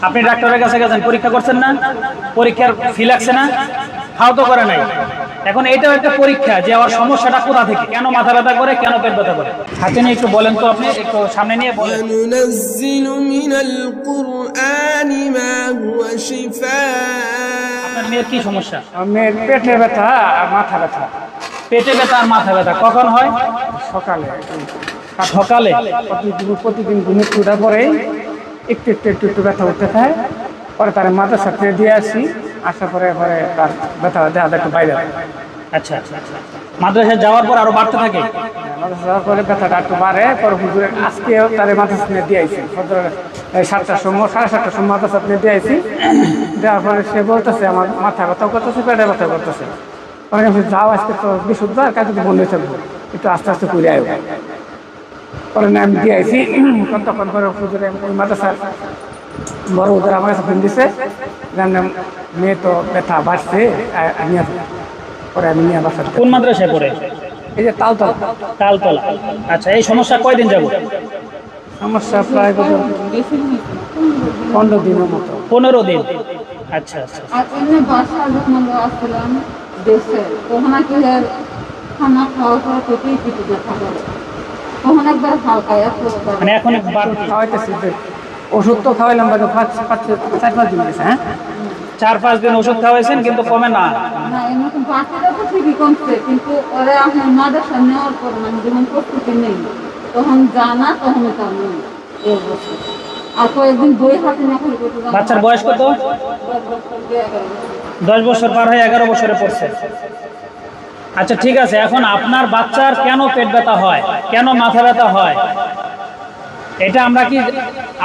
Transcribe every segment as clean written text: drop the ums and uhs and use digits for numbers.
আপনি ডাক্তারের কাছে গেছেন, পরীক্ষা করছেন না? পরীক্ষার ফি লাগছে না? খাও তো করে নাই। এখন এটাও একটা পরীক্ষা যে আমার সমস্যাটা কোথা থেকে, কেন মাথা ব্যথা করে, কেন পেট ব্যথা করে। হাতে নিয়ে একটু বলেন তো, আপনি একটু সামনে নিয়ে বলেন। আপনার মেয়ের কি সমস্যা? মেয়ের পেটে ব্যথা আর মাথা ব্যথা। পেটে ব্যথা আর মাথা ব্যথা কখন হয়? সকালে সকালে প্রতিদিন ঘুমিয়ে ওঠার পরে একটু ব্যথা উঠতে থাকে। পরে তার মাদ্রাসা থেকে দিয়ে আসি, আসার পরে তার ব্যথা দেওয়া একটু বাইরে। আচ্ছা, মাদ্রাসায় যাওয়ার পর আরো বাড়তে থাকে? মাদ্রাসা যাওয়ার পরে ব্যথাটা একটু বাড়ে। পরে হুজুরে আজকেও তার মাদ্রাসা নিয়ে দিয়ে আসি, 7টার সময় 7:30টার সময় মাদ্রাসা নিয়ে দিয়ে আসি। দেওয়ার পরে সে বলতেছে আমার মাথা ব্যথাও করতেছে, পেটে ব্যথা করতেছে। পরে যাও আজকে তো বিশুদ্ধবার কাজে তো বন্ধ থাকবো, একটু আস্তে আস্তে ঘুরে আসবো। পরে আমি দিয়ে আসি। তখন পরে হুজুরে ওই মাদ্রাসার বড় হুজুর আমার কাছে ফোন দিছে, মেয়ে তো ব্যথা বাড়ছে, নিয়ে পরে আমি নিয়ে বাসা। কোন মাদ্রাসায় পড়ে? এই যে তালতলা। তালতলা। আচ্ছা, এই সমস্যা কয়দিন যাব? সমস্যা প্রায় 15 দিনের মতো। 15 দিন। আচ্ছা। মানে এখন খাওয়াইতেছি, ওষুধ তো খাওয়াইলাম, 4-5 দিন গেছে। হ্যাঁ, 4-5 দিন ওষুধ খাওয়াইছেন কিন্তু কমে না। কিন্তু ওরা আপনার মাদ্রাসা নেওয়ার পর মানে যখন প্রস্তুতি নেই তখন জানা তখন আর কয়েকদিন বই হাতে না খালি। বাচ্চার বয়স কত? 10 বছর পার হয়ে 11 বছরে পড়ছে। আচ্ছা, ঠিক আছে। এখন আপনার বাচ্চার কেন পেট ব্যথা হয়, কেন মাথা ব্যথা হয়, এটা আমরা কি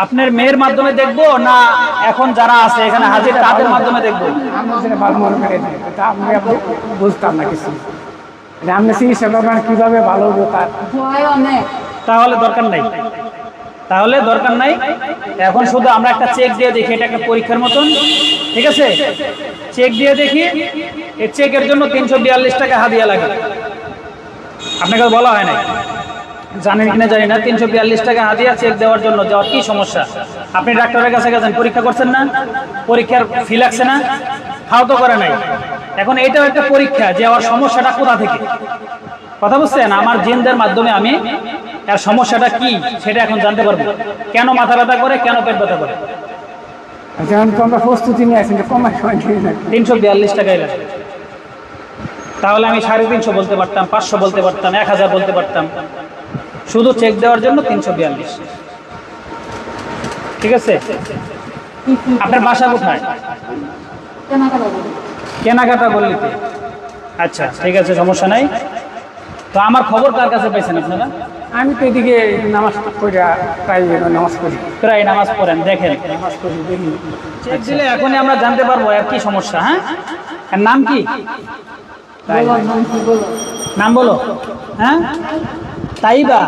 আপনার মেয়ের মাধ্যমে দেখব, না এখন যারা আছে এখানে হাজির তাদের মাধ্যমে দেখব? আমি বুঝতাম না কিছু। আমি চিকিৎসা করবেন কিভাবে ভালো হবো তার তাহলে দরকার নাই। এখন শুধু আমরা একটা চেক দিয়ে দেখি, এটা একটা পরীক্ষার মতন, ঠিক আছে? চেক দিয়ে দেখি। এই চেকের জন্য 342 টাকা হাদিয়া লাগে। আপনাকে বলা হয় না, জানেন কিনা জানি না, 342 টাকা হাদিয়া চেক দেওয়ার জন্য। যাওয়ার কি সমস্যা? আপনি ডাক্তারের কাছে গেছেন, পরীক্ষা করছেন না? পরীক্ষার ফি লাগছে না? খাও তো করে নাই। এখন এটাও একটা পরীক্ষা যে আমার সমস্যাটা কোথা থেকে। কথা বুঝছেন? আমার জিনদের মাধ্যমে আমি এর সমস্যাটা কি সেটা এখন জানতে পারবো। কেন মাথা ব্যথা করে, কেন পেট ব্যথা করে। আমরা প্রস্তুতি নিয়ে আসি, 342 টাকায় লাগে। তাহলে আমি 350 বলতে পারতাম, 500 বলতে পারতাম, 1000 বলতে পারতাম। শুধু চেক দেওয়ার জন্য 342। ঠিক আছে? আপনার বাসা কোথায়? কেনাকাটা বললিতে। আচ্ছা, ঠিক আছে, সমস্যা নাই। তো আমার খবর কার কাছে পাইছেন আপনারা? আমি তো এদিকে নামাজ পড়ি, প্রায় নামাজ পড়েন, দেখেন। চেক দিলে এখনই আমরা জানতে পারবো আর কি সমস্যা। হ্যাঁ, এর নাম কি? নাম বলো। হ্যাঁ, তাইবা,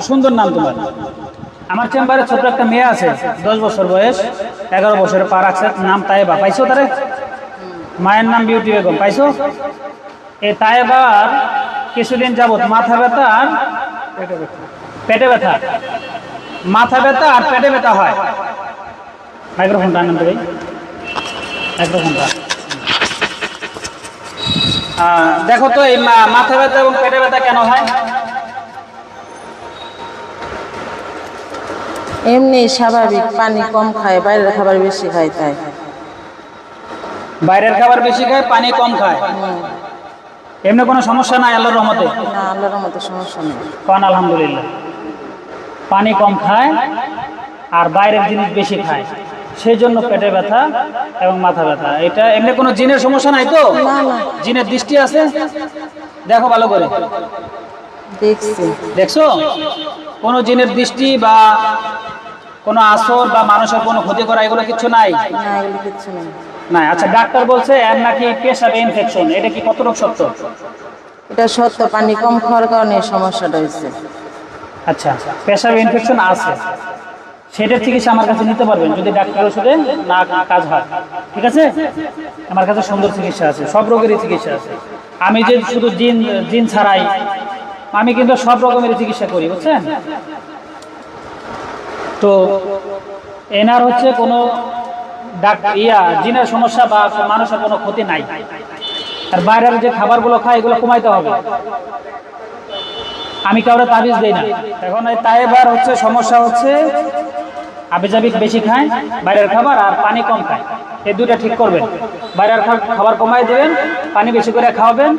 সুন্দর নাম তোমার। আমার চেম্বারে ছোট একটা মেয়ে আছে, 10 বছর বয়স, 11 বছরে পা রাখছে, নাম তাইবা। পাইছো তারে? মায়ের নাম বিউটি বেগম। পাইছো? এই তাইবার কিছুদিন যাবত মাথা ব্যথা আর পেটে ব্যথা, মাথা ব্যথা আর পেটে ব্যথা হয়। মাইক্রোফোনটা আনন্দ ভাই, মাইক্রোফোনটা। দেখো তো, এই মাথা ব্যথা এবং পেটে ব্যথা কেন হয়? এমনি স্বাভাবিক, পানি কম খায়, বাইরের খাবার বেশি খায়, তাই। বাইরের খাবার বেশি খায়, পানি কম খায়। এমনি কোনো সমস্যা নাই আল্লাহর রহমতে? না, আল্লাহর রহমতে সমস্যা নেই। কোন আলহামদুলিল্লাহ। পানি কম খায় আর বাইরের জিনিস বেশি খায়, সেই জন্য পেটে ব্যথা এবং মাথা ব্যথা। এটা এমনি কোনো জিনের সমস্যা নাই তো? জিনের দৃষ্টি আছে? দেখো ভালো করে। দেখছো? কোনো জিনের দৃষ্টি বা কোনো আসর বা মানুষের কোনো ক্ষতি করা, এগুলো কিছু নাই? না। আচ্ছা, ডাক্তার বলছে এর নাকি পেশাবে ইনফেকশন। এটা কি কতটুকু সত্য? এটা সত্য, পানি কম খাওয়ার কারণে সমস্যাটা হয়েছে। আচ্ছা, পেশাবে ইনফেকশন আছে, সেটার চিকিৎসা আমার কাছে নিতে পারবেন যদি ডাক্তার ওষুধে না কাজ হয়। ঠিক আছে? আমার কাছে সুন্দর চিকিৎসা আছে, সব রোগেরই চিকিৎসা আছে। আমি যে শুধু জিন ছাড়াই, আমি কিন্তু সব রকমের চিকিৎসা করি, বুঝছেন তো? এনার হচ্ছে কোনো জিনের সমস্যা বা মানুষের কোনো ক্ষতি নাই। আর বাইরের যে খাবারগুলো খায় এগুলো কমাইতে হবে। আমি কাউরে তাবিজ দেই না। এখন এই তাইবার হচ্ছে সমস্যা হচ্ছে আবিজাবিক বেশি খায়, বাইরের খাবার আর পানি কম খায়, এই দুটা ঠিক করবেন। বাইরের খাবার কমাই দেবেন, পানি বেশি করে খাওয়াবেন,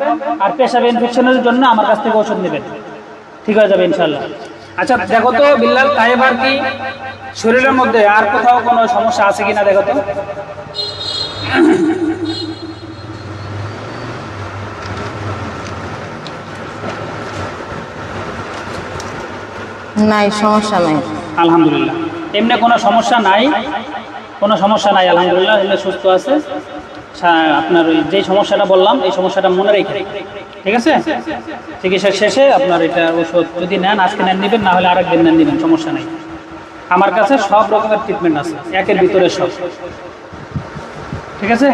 আর পেশাব ইনফেকশনের জন্য আমার কাছ থেকে ওষুধ নেবেন, ঠিক হয়ে যাবে ইনশাল্লাহ। আচ্ছা দেখো তো বিল্লাল, তাইবার কি শরীরের মধ্যে আর কোথাও কোনো সমস্যা আছে কিনা দেখো তো। নাই, সমস্যা নাই। আলহামদুলিল্লাহ, এমনি কোনো সমস্যা নাই, কোনো সমস্যা নাই আলহামদুলিল্লাহ, এমনি সুস্থ আছে। আপনার ওই যে সমস্যাটা বললাম এই সমস্যাটা মনে রেখে, ঠিক আছে, চিকিৎসা শেষে আপনার এটা ওষুধ যদি নেন আজকে নেবেন, না হলে আরেকদিন নেবেন, সমস্যা নেই। আমার কাছে সব রকমের ট্রিটমেন্ট আছে, একের ভিতরে সব, ঠিক আছে।